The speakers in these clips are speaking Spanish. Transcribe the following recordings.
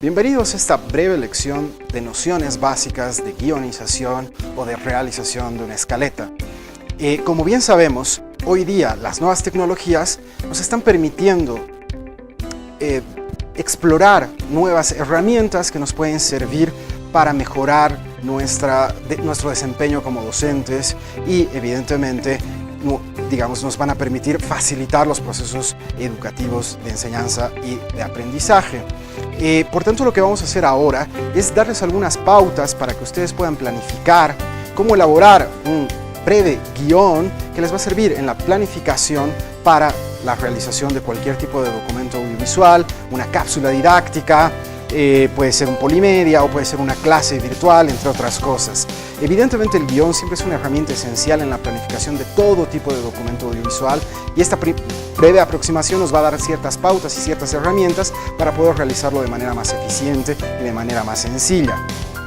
Bienvenidos a esta breve lección de nociones básicas de guionización o de realización de una escaleta. Como bien sabemos, hoy día las nuevas tecnologías nos están permitiendo explorar nuevas herramientas que nos pueden servir para mejorar nuestro desempeño como docentes y evidentemente nos van a permitir facilitar los procesos educativos de enseñanza y de aprendizaje. Por tanto, lo que vamos a hacer ahora es darles algunas pautas para que ustedes puedan planificar cómo elaborar un breve guión que les va a servir en la planificación para la realización de cualquier tipo de documento audiovisual, una cápsula didáctica, puede ser un polimedia o puede ser una clase virtual, entre otras cosas. Evidentemente el guión siempre es una herramienta esencial en la planificación de todo tipo de documento audiovisual y esta breve aproximación nos va a dar ciertas pautas y ciertas herramientas para poder realizarlo de manera más eficiente y de manera más sencilla.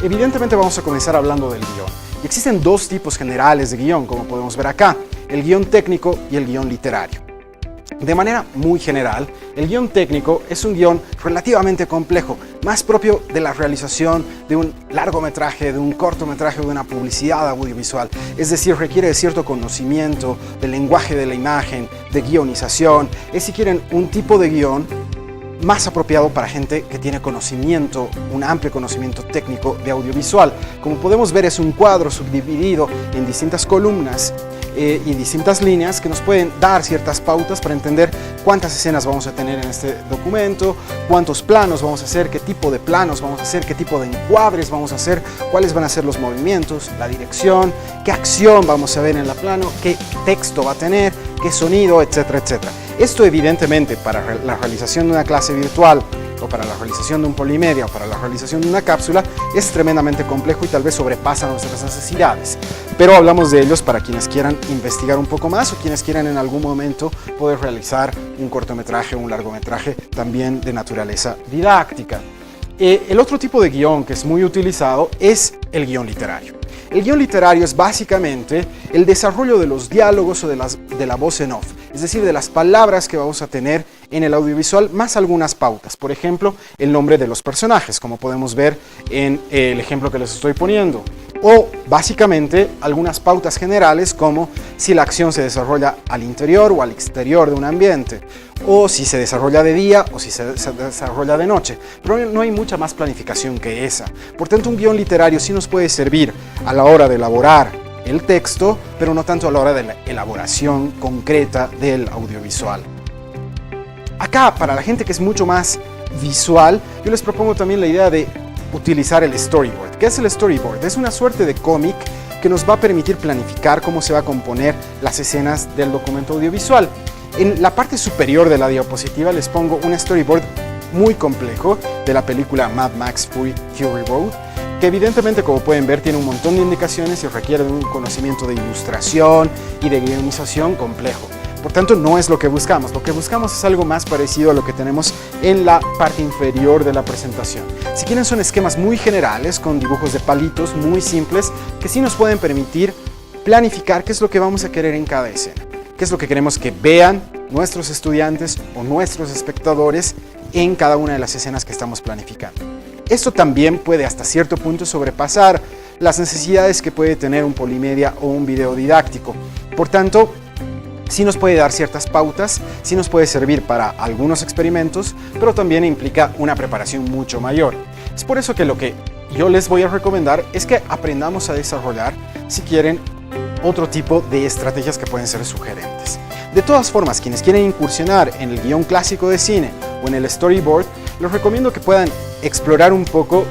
Evidentemente vamos a comenzar hablando del guión. Y existen dos tipos generales de guión, como podemos ver acá, el guión técnico y el guión literario. De manera muy general, el guión técnico es un guión relativamente complejo, más propio de la realización de un largometraje, de un cortometraje o de una publicidad audiovisual. Es decir, requiere de cierto conocimiento del lenguaje de la imagen, de guionización. Es, si quieren, un tipo de guión más apropiado para gente que tiene conocimiento, un amplio conocimiento técnico de audiovisual. Como podemos ver, es un cuadro subdividido en distintas columnas y distintas líneas que nos pueden dar ciertas pautas para entender cuántas escenas vamos a tener en este documento, cuántos planos vamos a hacer, qué tipo de planos vamos a hacer, qué tipo de encuadres vamos a hacer, cuáles van a ser los movimientos, la dirección, qué acción vamos a ver en el plano, qué texto va a tener, qué sonido, etcétera, etcétera. Esto evidentemente para la realización de una clase virtual o para la realización de un polimedia o para la realización de una cápsula es tremendamente complejo y tal vez sobrepasa nuestras necesidades. Pero hablamos de ellos para quienes quieran investigar un poco más o quienes quieran en algún momento poder realizar un cortometraje o un largometraje también de naturaleza didáctica. El otro tipo de guión que es muy utilizado es el guión literario. El guión literario es básicamente el desarrollo de los diálogos o de la voz en off, es decir, de las palabras que vamos a tener en el audiovisual, más algunas pautas. Por ejemplo, el nombre de los personajes, como podemos ver en el ejemplo que les estoy poniendo. O, básicamente, algunas pautas generales como si la acción se desarrolla al interior o al exterior de un ambiente, o si se desarrolla de día o si se desarrolla de noche. Pero no hay mucha más planificación que esa. Por tanto, un guión literario sí nos puede servir a la hora de elaborar el texto, pero no tanto a la hora de la elaboración concreta del audiovisual. Acá, para la gente que es mucho más visual, yo les propongo también la idea de utilizar el storyboard. ¿Qué es el storyboard? Es una suerte de cómic que nos va a permitir planificar cómo se va a componer las escenas del documento audiovisual. En la parte superior de la diapositiva les pongo un storyboard muy complejo de la película Mad Max Fury Road, que evidentemente, como pueden ver, tiene un montón de indicaciones y requiere de un conocimiento de ilustración y de guionización complejo. Por tanto, no es lo que buscamos. Lo que buscamos es algo más parecido a lo que tenemos en la parte inferior de la presentación. Si quieren, son esquemas muy generales con dibujos de palitos muy simples que sí nos pueden permitir planificar qué es lo que vamos a querer en cada escena. Qué es lo que queremos que vean nuestros estudiantes o nuestros espectadores en cada una de las escenas que estamos planificando. Esto también puede hasta cierto punto sobrepasar las necesidades que puede tener un polimedia o un video didáctico. Por tanto, sí nos puede dar ciertas pautas, sí nos puede servir para algunos experimentos, pero también implica una preparación mucho mayor. Es por eso que lo que yo les voy a recomendar es que aprendamos a desarrollar, si quieren, otro tipo de estrategias que pueden ser sugerentes. De todas formas, quienes quieren incursionar en el guión clásico de cine o en el storyboard, les recomiendo que puedan explorar un poco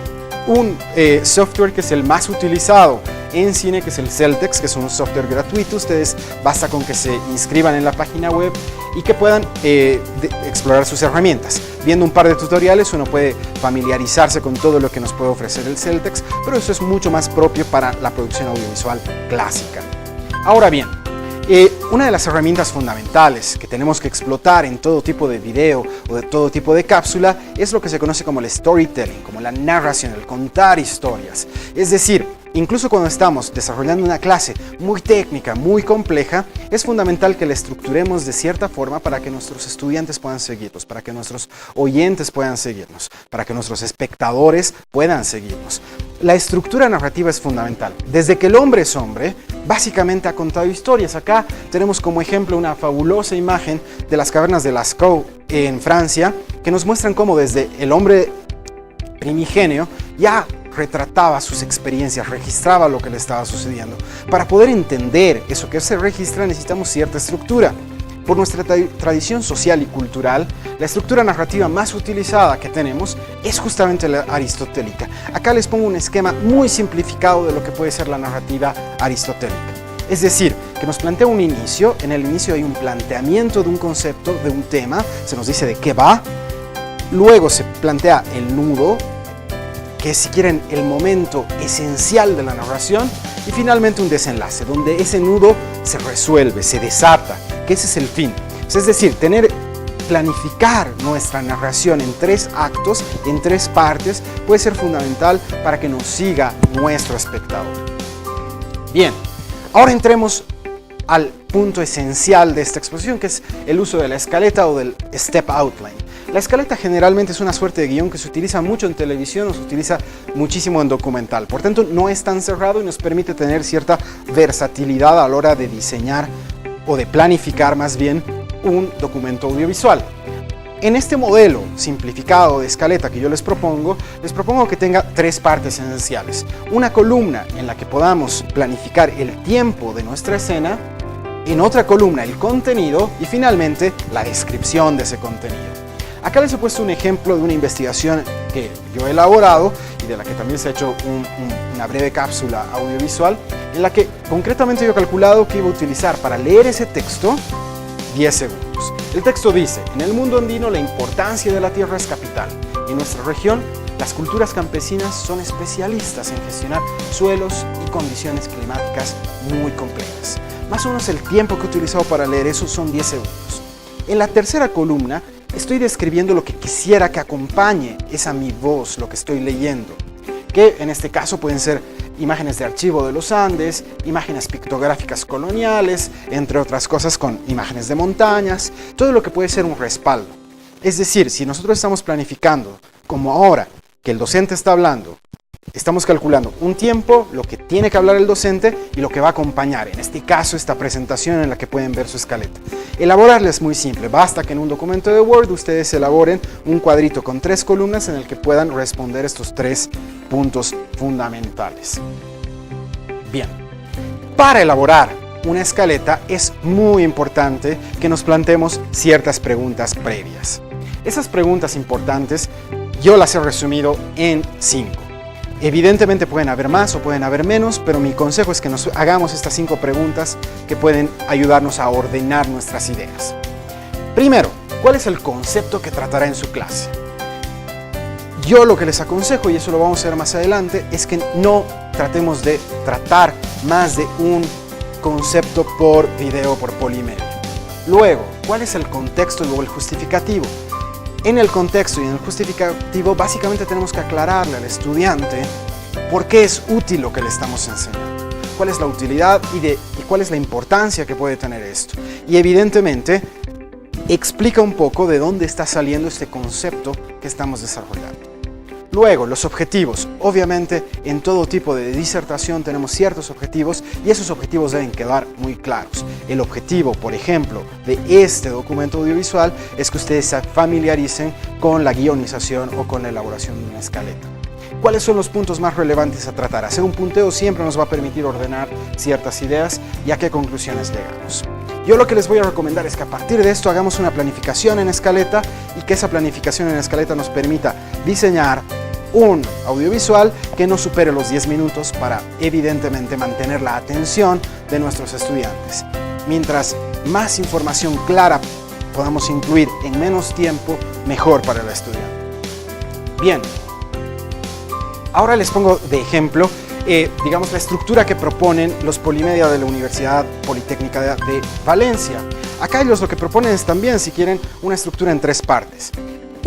un software que es el más utilizado en cine, que es el Celtex, que es un software gratuito. Ustedes basta con que se inscriban en la página web y que puedan explorar sus herramientas. Viendo un par de tutoriales uno puede familiarizarse con todo lo que nos puede ofrecer el Celtex, pero eso es mucho más propio para la producción audiovisual clásica. Ahora bien, una de las herramientas fundamentales que tenemos que explotar en todo tipo de video o de todo tipo de cápsula es lo que se conoce como el storytelling, como la narración, el contar historias. Es decir, incluso cuando estamos desarrollando una clase muy técnica, muy compleja, es fundamental que la estructuremos de cierta forma para que nuestros estudiantes puedan seguirnos, para que nuestros oyentes puedan seguirnos, para que nuestros espectadores puedan seguirnos. La estructura narrativa es fundamental. Desde que el hombre es hombre, básicamente ha contado historias. Acá tenemos como ejemplo una fabulosa imagen de las cavernas de Lascaux en Francia, que nos muestran cómo desde el hombre primigenio ya retrataba sus experiencias, registraba lo que le estaba sucediendo. Para poder entender eso que se registra necesitamos cierta estructura. Por nuestra tradición social y cultural, la estructura narrativa más utilizada que tenemos es justamente la aristotélica. Acá les pongo un esquema muy simplificado de lo que puede ser la narrativa aristotélica. Es decir, que nos plantea un inicio, en el inicio hay un planteamiento de un concepto, de un tema, se nos dice de qué va, luego se plantea el nudo, que es, si quieren, el momento esencial de la narración, y finalmente un desenlace, donde ese nudo se resuelve, se desata, que ese es el fin. Es decir, planificar nuestra narración en 3 actos, en 3 partes, puede ser fundamental para que nos siga nuestro espectador. Bien, ahora entremos al punto esencial de esta exposición, que es el uso de la escaleta o del step outline. La escaleta generalmente es una suerte de guión que se utiliza mucho en televisión o se utiliza muchísimo en documental. Por tanto, no es tan cerrado y nos permite tener cierta versatilidad a la hora de diseñar o de planificar más bien un documento audiovisual. En este modelo simplificado de escaleta que yo les propongo que tenga 3 partes esenciales. Una columna en la que podamos planificar el tiempo de nuestra escena, en otra columna el contenido y finalmente la descripción de ese contenido. Acá les he puesto un ejemplo de una investigación que yo he elaborado y de la que también se ha hecho una breve cápsula audiovisual, en la que concretamente yo he calculado que iba a utilizar para leer ese texto 10 segundos. El texto dice: en el mundo andino la importancia de la tierra es capital. En nuestra región, las culturas campesinas son especialistas en gestionar suelos y condiciones climáticas muy complejas. Más o menos el tiempo que he utilizado para leer eso son 10 segundos. En la tercera columna estoy describiendo lo que quisiera que acompañe esa mi voz, lo que estoy leyendo, que en este caso pueden ser imágenes de archivo de los Andes, imágenes pictográficas coloniales, entre otras cosas con imágenes de montañas, todo lo que puede ser un respaldo. Es decir, si nosotros estamos planificando, como ahora que el docente está hablando, estamos calculando un tiempo, lo que tiene que hablar el docente y lo que va a acompañar, en este caso esta presentación en la que pueden ver su escaleta. Elaborarla es muy simple, basta que en un documento de Word ustedes elaboren un cuadrito con 3 columnas en el que puedan responder estos 3 puntos fundamentales. Bien, para elaborar una escaleta es muy importante que nos planteemos ciertas preguntas previas. Esas preguntas importantes yo las he resumido en 5. Evidentemente pueden haber más o pueden haber menos, pero mi consejo es que nos hagamos estas 5 preguntas que pueden ayudarnos a ordenar nuestras ideas. Primero, ¿cuál es el concepto que tratará en su clase? Yo lo que les aconsejo, y eso lo vamos a ver más adelante, es que no tratemos de tratar más de un concepto por video, por polimedia. Luego, ¿cuál es el contexto y luego el justificativo? En el contexto y en el justificativo básicamente tenemos que aclararle al estudiante por qué es útil lo que le estamos enseñando, cuál es la utilidad y cuál es la importancia que puede tener esto. Y evidentemente explica un poco de dónde está saliendo este concepto que estamos desarrollando. Luego, los objetivos. Obviamente, en todo tipo de disertación tenemos ciertos objetivos y esos objetivos deben quedar muy claros. El objetivo, por ejemplo, de este documento audiovisual es que ustedes se familiaricen con la guionización o con la elaboración de una escaleta. ¿Cuáles son los puntos más relevantes a tratar? Hacer un punteo siempre nos va a permitir ordenar ciertas ideas y a qué conclusiones llegamos. Yo lo que les voy a recomendar es que a partir de esto hagamos una planificación en escaleta y que esa planificación en escaleta nos permita diseñar un audiovisual que no supere los 10 minutos para evidentemente mantener la atención de nuestros estudiantes. Mientras más información clara podamos incluir en menos tiempo, mejor para el estudiante. Bien, ahora les pongo de ejemplo digamos, la estructura que proponen los Polimedia de la Universidad Politécnica de Valencia. Acá ellos lo que proponen es también, si quieren, una estructura en 3 partes.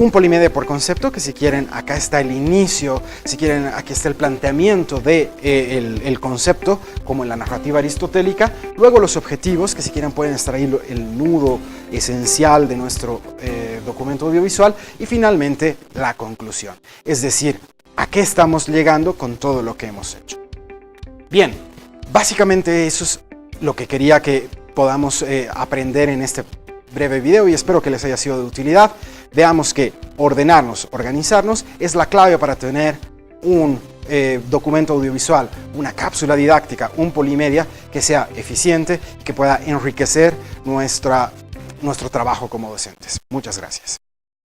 un polimedia por concepto, que si quieren acá está el inicio, si quieren aquí está el planteamiento de el concepto como en la narrativa aristotélica, luego los objetivos, que si quieren pueden estar ahí el nudo esencial de nuestro documento audiovisual, y finalmente la conclusión, es decir, a qué estamos llegando con todo lo que hemos hecho. Bien, básicamente eso es lo que quería que podamos aprender en este breve video y espero que les haya sido de utilidad. Veamos que ordenarnos, organizarnos es la clave para tener un documento audiovisual, una cápsula didáctica, un polimedia que sea eficiente y que pueda enriquecer nuestro trabajo como docentes. Muchas gracias.